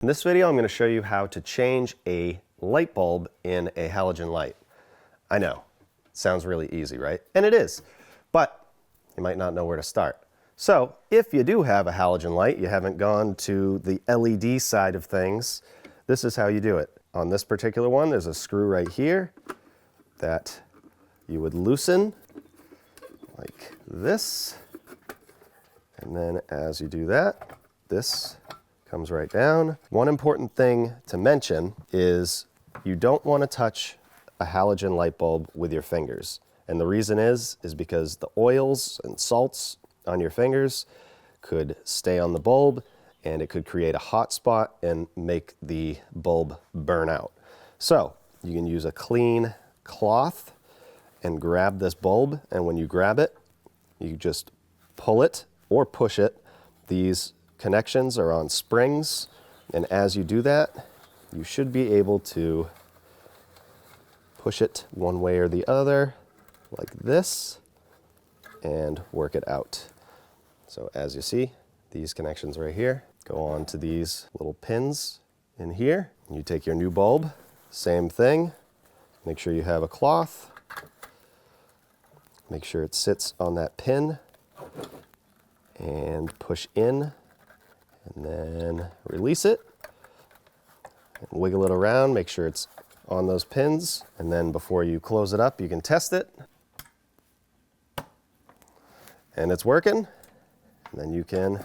In this video, I'm going to show you how to change a light bulb in a halogen light. I know, sounds really easy, right? And it is, but you might not know where to start. So if you do have a halogen light, you haven't gone to the LED side of things, this is how you do it. On this particular one, there's a screw right here that you would loosen like this. And then as you do that, this comes right down. One important thing to mention is you don't want to touch a halogen light bulb with your fingers. And the reason is because the oils and salts on your fingers could stay on the bulb and it could create a hot spot and make the bulb burn out. So you can use a clean cloth and grab this bulb, and when you grab it, you just pull it or push it. These connections are on springs, and as you do that, you should be able to push it one way or the other like this and work it out. So as you see, these connections right here go on to these little pins in here. You take your new bulb, same thing, make sure you have a cloth, make sure it sits on that pin and push in and then release it and wiggle it around, make sure it's on those pins, and then before you close it up you can test it and it's working, and then you can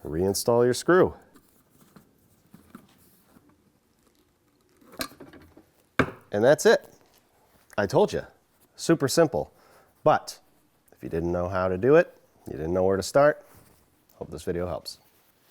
reinstall your screw. And that's it. I told you, super simple. But if you didn't know how to do it, you didn't know where to start, hope this video helps.